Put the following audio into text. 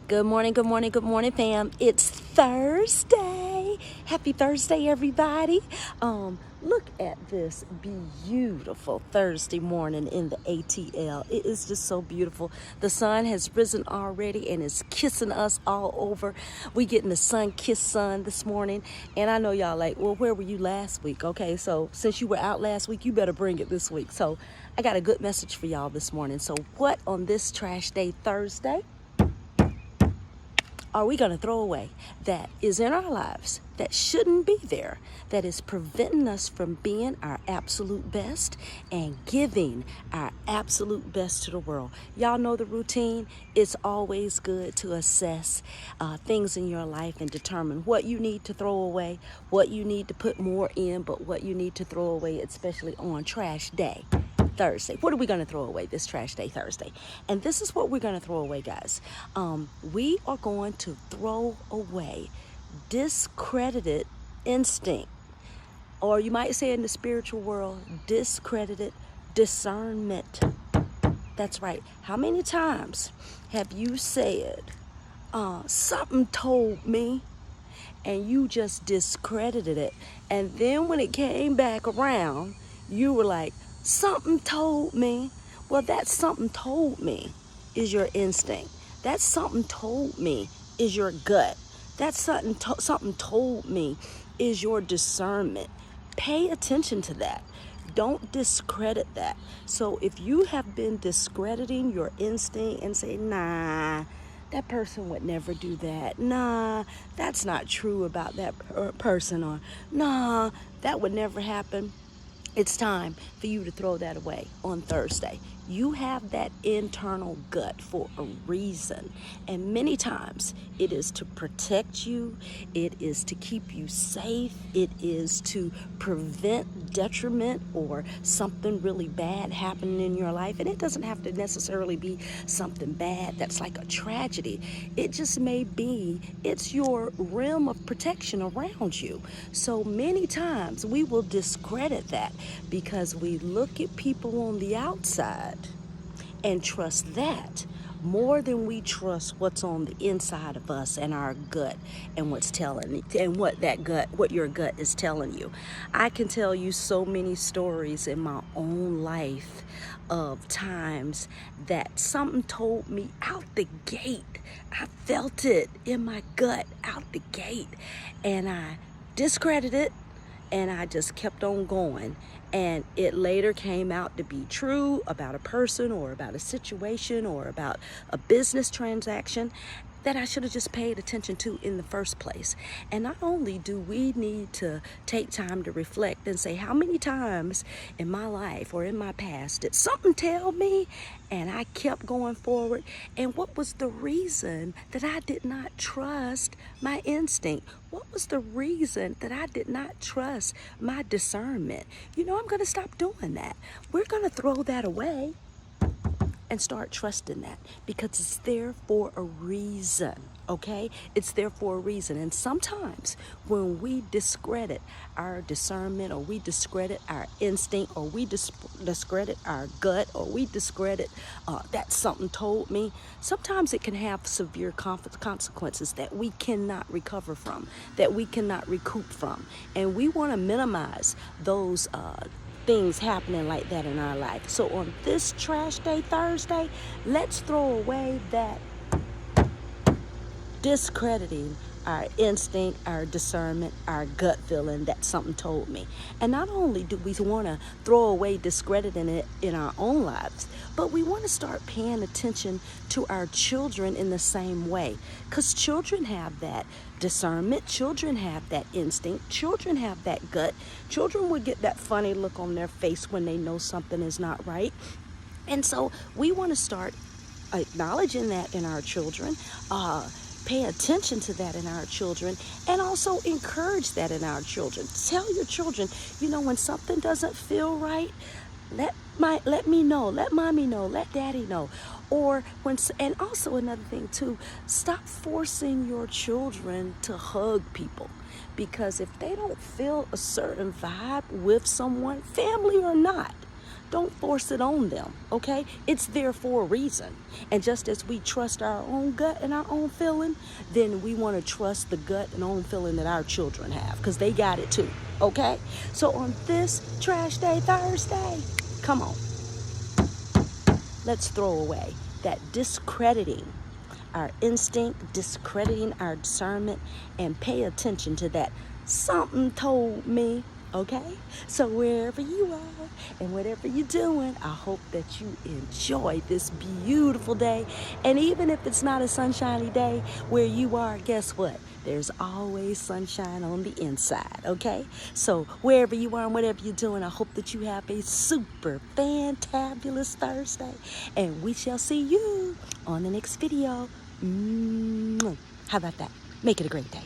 Good morning, good morning, good morning, fam. It's Thursday. Happy Thursday, everybody. Look at this beautiful Thursday morning in the ATL. It is just so beautiful. The sun has risen already and is kissing us all over. We getting the sun-kissed sun this morning. And I know y'all like, well, where were you last week? Okay, so since you were out last week, you better bring it this week. So I got a good message for y'all this morning. So what on this trash day Thursday are we going to throw away that is in our lives, that shouldn't be there, that is preventing us from being our absolute best and giving our absolute best to the world? Y'all know the routine. It's always good to assess things in your life and determine what you need to throw away, what you need to put more in, but what you need to throw away, especially on trash day Thursday. What are we going to throw away this trash day Thursday? And this is what we're going to throw away, guys. We are going to throw away discredited instinct, or you might say in the spiritual world, discredited discernment. That's right. How many times have you said, something told me, and you just discredited it? And then when it came back around, you were like, something told me. Well, that something told me is your instinct. That something told me is your gut. That something told me is your discernment. Pay attention to that. Don't discredit that. So if you have been discrediting your instinct and say, nah, that person would never do that. Nah, that's not true about that person. Or nah, that would never happen. It's time for you to throw that away on Thursday. You have that internal gut for a reason. And many times it is to protect you. It is to keep you safe. It is to prevent detriment or something really bad happening in your life. And it doesn't have to necessarily be something bad that's like a tragedy. It just may be, it's your realm of protection around you. So many times we will discredit that because we look at people on the outside and trust that more than we trust what's on the inside of us and our gut and what your gut is telling you. I can tell you so many stories in my own life of times that something told me out the gate. I felt it in my gut out the gate, and I discredited it, and I just kept on going. And it later came out to be true about a person or about a situation or about a business transaction that I should have just paid attention to in the first place. And not only do we need to take time to reflect and say, how many times in my life or in my past did something tell me and I kept going forward? And what was the reason that I did not trust my instinct? What was the reason that I did not trust my discernment? You know, I'm going to stop doing that. We're going to throw that away and start trusting that, because it's there for a reason, okay? It's there for a reason. And sometimes when we discredit our discernment, or we discredit our instinct, or we discredit our gut, or we discredit that something told me, sometimes it can have severe consequences that we cannot recover from, that we cannot recoup from. And we want to minimize those things happening like that in our life. So on this trash day Thursday, let's throw away that discrediting our instinct, our discernment, our gut feeling that something told me. And not only do we want to throw away discrediting it in our own lives, but we want to start paying attention to our children in the same way. Because children have that discernment, children have that instinct, children have that gut. Children will get that funny look on their face when they know something is not right. And so we want to start acknowledging that in our children, pay attention to that in our children, and also encourage that in our children. Tell your children, you know, when something doesn't feel right, let me know, let mommy know, let daddy know. Or and also another thing too, stop forcing your children to hug people. Because if they don't feel a certain vibe with someone, family or not, Don't force it on them, okay? It's there for a reason. And just as we trust our own gut and our own feeling, then we want to trust the gut and own feeling that our children have, because they got it too, okay? So on this Trash Day Thursday, come on, let's throw away that discrediting our instinct, discrediting our discernment, and pay attention to that something told me, okay? So wherever you are and whatever you're doing, I hope that you enjoy this beautiful day. And even if it's not a sunshiny day where you are, guess what? There's always sunshine on the inside, okay? So wherever you are and whatever you're doing, I hope that you have a super fantabulous Thursday. And we shall see you on the next video. How about that? Make it a great day.